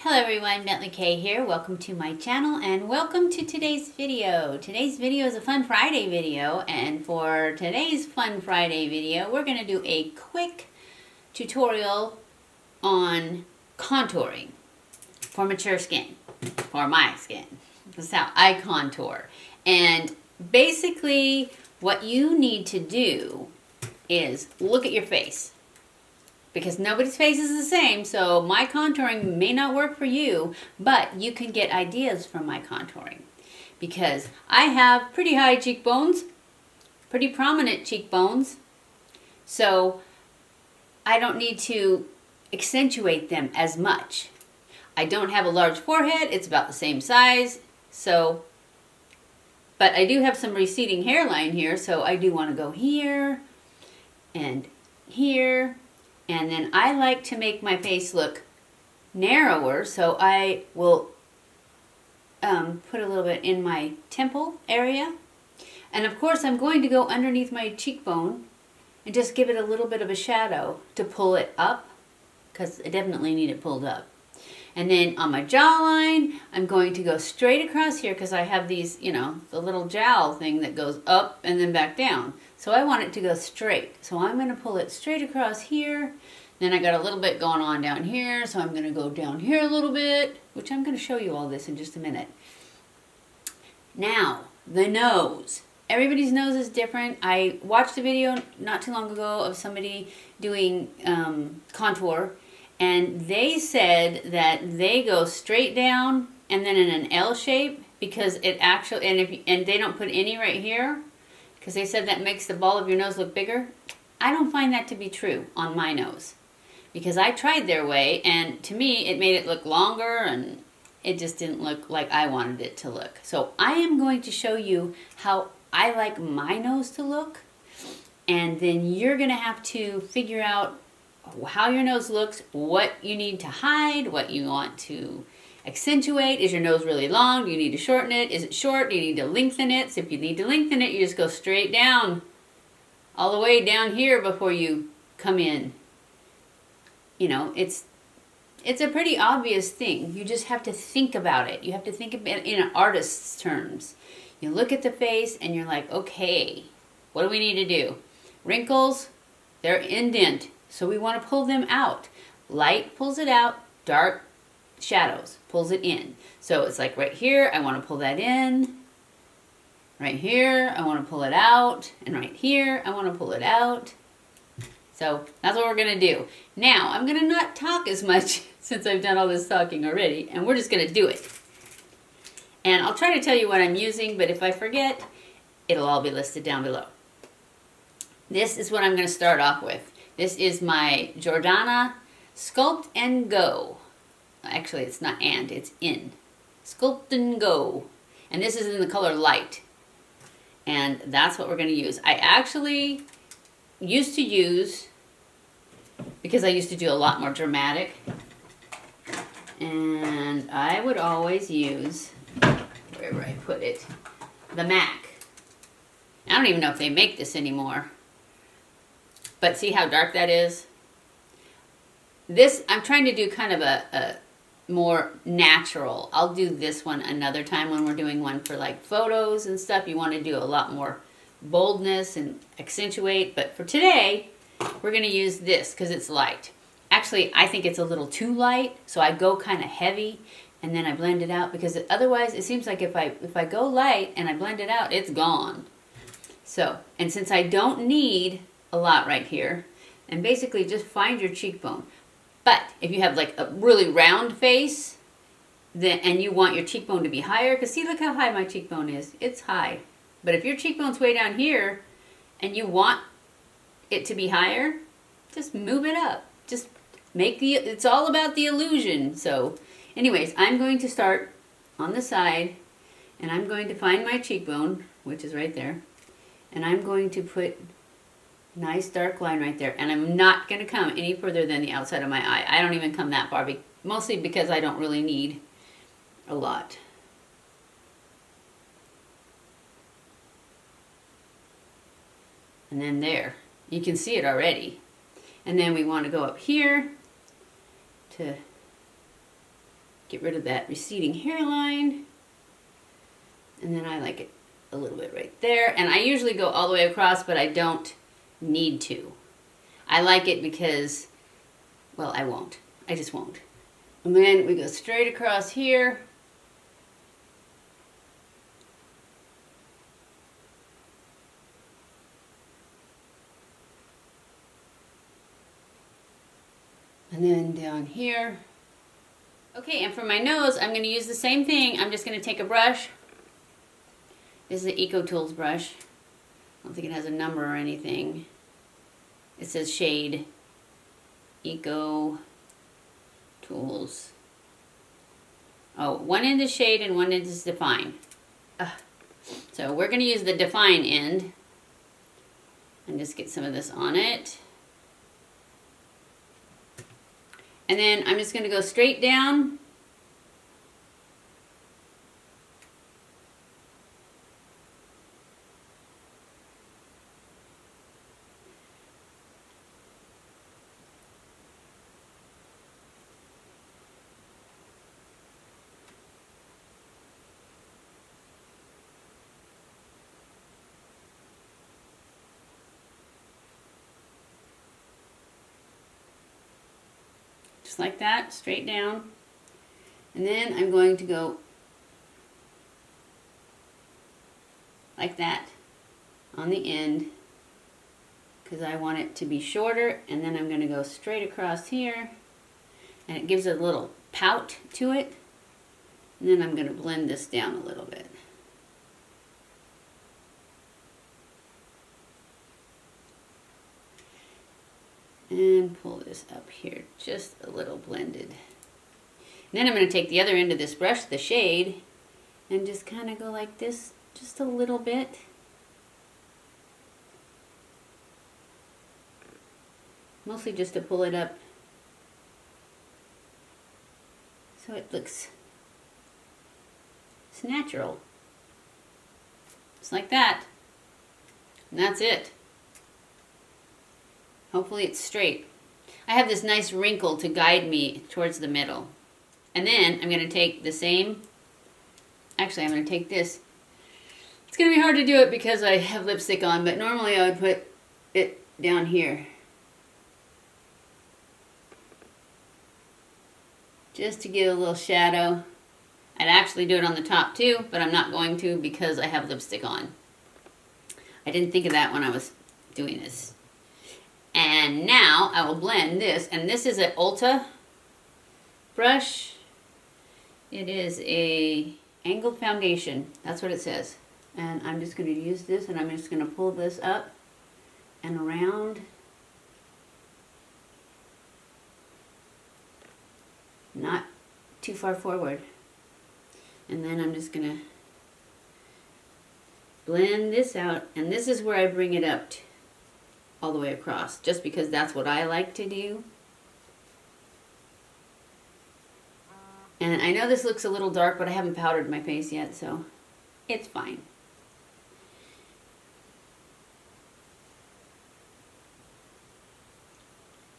Hello everyone, BentlyK here. Welcome to my channel and welcome to today's video. Today's video is a Fun Friday video, and for today's Fun Friday video, we're going to do a quick tutorial on contouring for mature skin, for my skin. This is how I contour. And basically what you need to do is look at your face. Because nobody's face is the same, so my contouring may not work for you, but you can get ideas from my contouring. Because I have pretty high cheekbones, pretty prominent cheekbones, so I don't need to accentuate them as much. I don't have a large forehead, it's about the same size, so, but I do have some receding hairline here, so I do want to go here and here. And then I like to make my face look narrower, so I will put a little bit in my temple area. And of course I'm going to go underneath my cheekbone and just give it a little bit of a shadow to pull it up, because I definitely need it pulled up. And then on my jawline, I'm going to go straight across here because I have these, you know, the little jowl thing that goes up and then back down. So I want it to go straight. So I'm going to pull it straight across here. Then I got a little bit going on down here. So I'm going to go down here a little bit, which I'm going to show you all this in just a minute. Now, the nose. Everybody's nose is different. I watched a video not too long ago of somebody doing contour. And they said that they go straight down and then in an L shape because it actually, and they don't put any right here because they said that makes the ball of your nose look bigger. I don't find that to be true on my nose because I tried their way, and to me it made it look longer and it just didn't look like I wanted it to look. So I am going to show you how I like my nose to look, and then you're going to have to figure out how your nose looks, what you need to hide, what you want to accentuate. Is your nose really long? Do you need to shorten it? Is it short? Do you need to lengthen it? So if you need to lengthen it, you just go straight down, all the way down here before you come in. You know, it's a pretty obvious thing. You just have to think about it. You have to think of it in an artist's terms. You look at the face and you're like, okay, what do we need to do? Wrinkles, they're indent. So we want to pull them out. Light pulls it out, dark shadows pulls it in. So it's like right here, I want to pull that in. Right here, I want to pull it out. And right here, I want to pull it out. So that's what we're going to do. Now, I'm going to not talk as much since I've done all this talking already, and we're just going to do it. And I'll try to tell you what I'm using, but if I forget, it'll all be listed down below. This is what I'm going to start off with. This is my Jordana Sculpt and Go. Actually, it's not and, it's in. Sculpt and Go. And this is in the color light. And that's what we're going to use. I actually used to use, because I used to do a lot more dramatic, and I would always use, wherever I put it, the MAC. I don't even know if they make this anymore. But see how dark that is? This, I'm trying to do kind of a more natural. I'll do this one another time when we're doing one for like photos and stuff. You want to do a lot more boldness and accentuate. But for today, we're going to use this because it's light. Actually, I think it's a little too light. So I go kind of heavy and then I blend it out. Because otherwise, it seems like if I go light and I blend it out, it's gone. So, and since I don't need a lot right here, and basically just find your cheekbone. But if you have like a really round face, then and you want your cheekbone to be higher, because see, look how high my cheekbone is. It's high. But if your cheekbone's way down here and you want it to be higher, just move it up. Just make it's all about the illusion. So anyways, I'm going to start on the side, and I'm going to find my cheekbone, which is right there, and I'm going to put nice dark line right there, and I'm not going to come any further than the outside of my eye. I don't even come that far, mostly because I don't really need a lot. And then there, you can see it already. And then we want to go up here to Get rid of that receding hairline. And then I like it a little bit right there. And I usually go all the way across, but I don't need to. I like it because, well, I won't. I just won't. And then we go straight across here. And then down here. Okay, and for my nose, I'm going to use the same thing. I'm just going to take a brush. This is the Eco Tools brush. I don't think it has a number or anything. It says shade. Eco Tools. Oh, one end is shade and one end is define. So we're going to use the define end. And just get some of this on it. And then I'm just going to go straight down. Just like that, straight down. And then I'm going to go like that on the end because I want it to be shorter, and then I'm going to go straight across here, and it gives a little pout to it. And then I'm going to blend this down a little bit. And pull this up here just a little blended. And then I'm going to take the other end of this brush, the shade, and just kind of go like this just a little bit. Mostly just to pull it up so it looks it's natural. Just like that. And that's it. Hopefully it's straight. I have this nice wrinkle to guide me towards the middle. And then I'm going to take the same, actually I'm going to take this. It's going to be hard to do it because I have lipstick on, but normally I would put it down here. Just to give a little shadow. I'd actually do it on the top too, but I'm not going to because I have lipstick on. I didn't think of that when I was doing this. And now I will blend this, and this is an Ulta brush. It is a angled foundation. That's what it says. And I'm just going to use this, and I'm just going to pull this up and around. Not too far forward. And then I'm just going to blend this out, and this is where I bring it up to all the way across, just because that's what I like to do. And I know this looks a little dark, but I haven't powdered my face yet, so it's fine.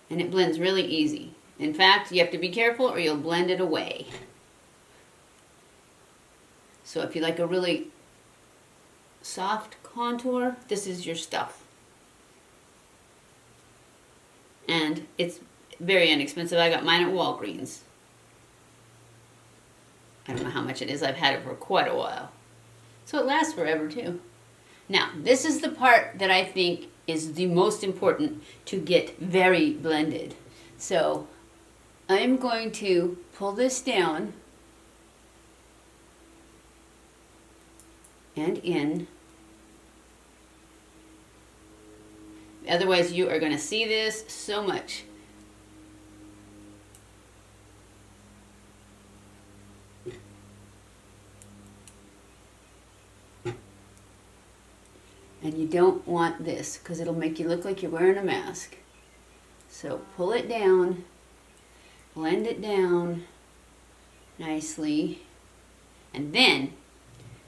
And it blends really easy. In fact, you have to be careful or you'll blend it away. So if you like a really soft contour, this is your stuff. And it's very inexpensive. I got mine at Walgreens. I don't know how much it is. I've had it for quite a while. So it lasts forever too. Now, this is the part that I think is the most important to get very blended. So I'm going to pull this down and in. Otherwise, you are going to see this so much. And you don't want this because it'll make you look like you're wearing a mask. So pull it down, blend it down nicely, and then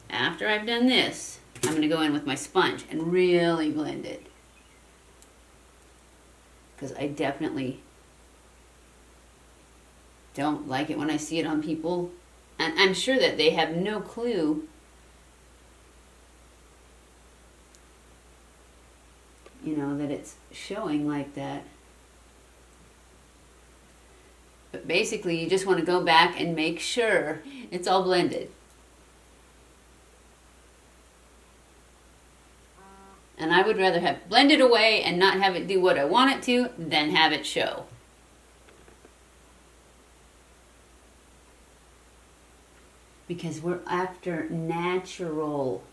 after I've done this, I'm going to go in with my sponge and really blend it. Because I definitely don't like it when I see it on people. And I'm sure that they have no clue, you know, that it's showing like that. But basically, you just want to go back and make sure it's all blended. And I would rather have blended away and not have it do what I want it to than have it show. Because we're after natural.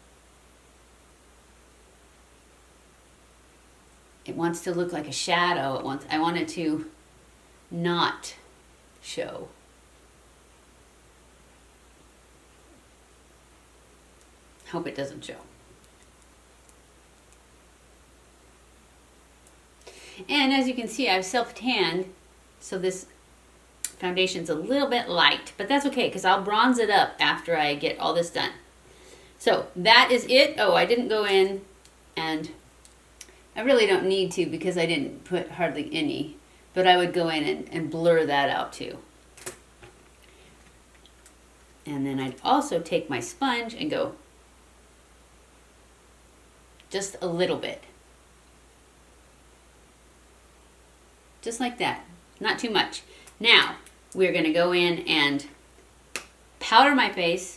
It wants to look like a shadow. I want it to not show. Hope it doesn't show. And as you can see, I've self-tanned, so this foundation's a little bit light, but that's okay because I'll bronze it up after I get all this done. So that is it. Oh, I didn't go in, and I really don't need to because I didn't put hardly any, but I would go in and blur that out too. And then I'd also take my sponge and go just a little bit. Just like that, not too much. Now, we're gonna go in and powder my face,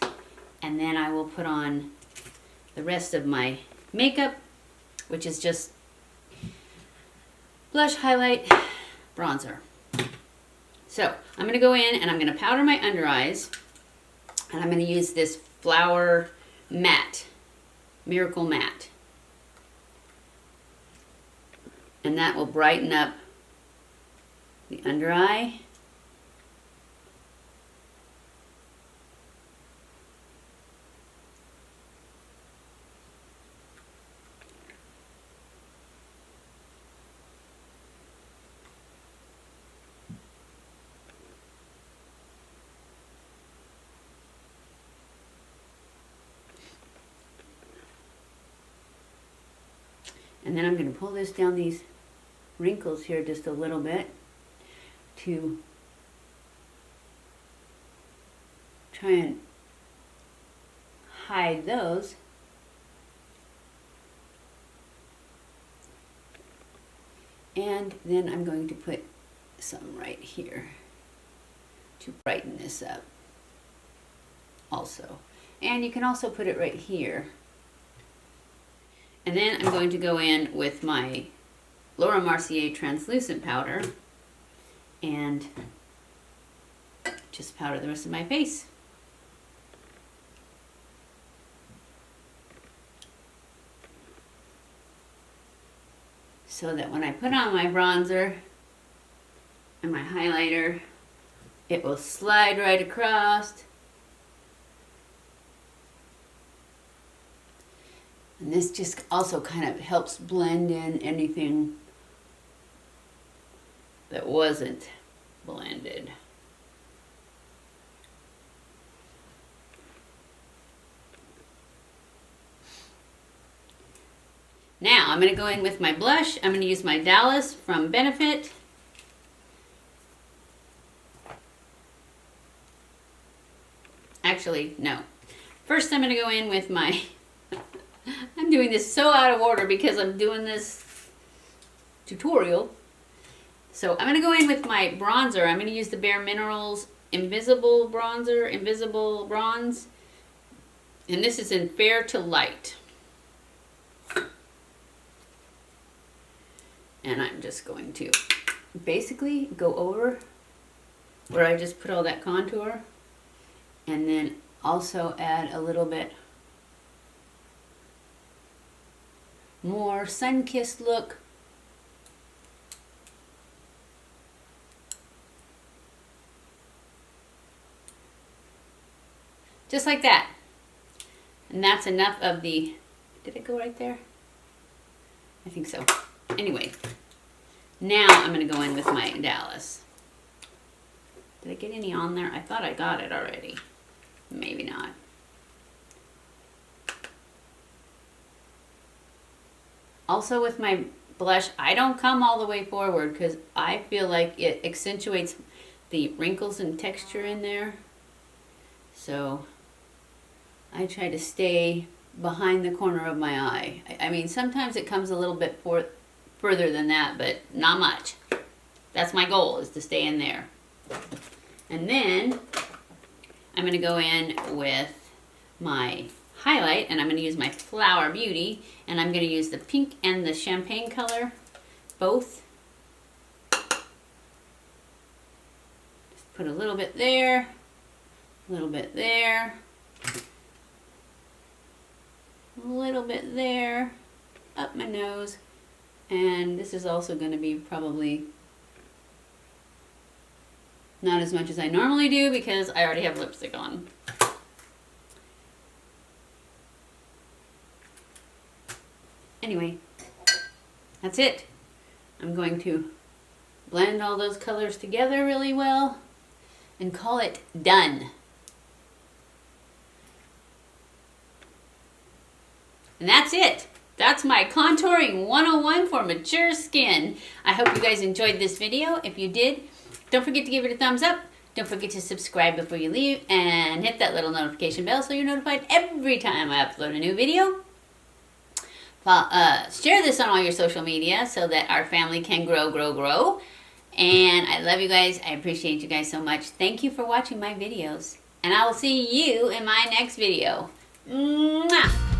and then I will put on the rest of my makeup, which is just blush, highlight, bronzer. So, I'm gonna go in and I'm gonna powder my under eyes, and I'm gonna use this Flower Matte, Miracle Matte. And that will brighten up the under eye. And then I'm going to pull this down these wrinkles here just a little bit to try and hide those. And then I'm going to put some right here to brighten this up also. And you can also put it right here. And then I'm going to go in with my Laura Mercier translucent powder and just powder the rest of my face. So that when I put on my bronzer and my highlighter, it will slide right across. And this just also kind of helps blend in anything that wasn't blended. Now I'm going to go in with my blush. I'm going to use my Dallas from Benefit. Actually, no. First I'm going to go in with my I'm doing this so out of order because I'm doing this tutorial. So I'm going to go in with my bronzer. I'm going to use the BareMinerals Invisible Bronzer, Invisible Bronze. And this is in Fair to Light. And I'm just going to basically go over where I just put all that contour. And then also add a little bit more sun-kissed look. Just like that. And that's enough of the, did it go right there? I think so. Anyway, now I'm going to go in with my Dallas. Did I get any on there? I thought I got it already. Maybe not. Also with my blush, I don't come all the way forward because I feel like it accentuates the wrinkles and texture in there. So I try to stay behind the corner of my eye. I mean, sometimes it comes a little bit further than that, but not much. That's my goal, is to stay in there. And then I'm going to go in with my highlight, and I'm going to use my Flower Beauty, and I'm going to use the pink and the champagne color, both. Just put a little bit there, a little bit there, a little bit there, up my nose, and this is also going to be probably not as much as I normally do because I already have lipstick on. Anyway, that's it. I'm going to blend all those colors together really well and call it done. And that's it. That's my contouring 101 for mature skin. I hope you guys enjoyed this video. If you did, don't forget to give it a thumbs up. Don't forget to subscribe before you leave and hit that little notification bell so you're notified every time I upload a new video. Share this on all your social media so that our family can grow. And I love you guys. I appreciate you guys so much. Thank you for watching my videos. And I will see you in my next video. Mwah!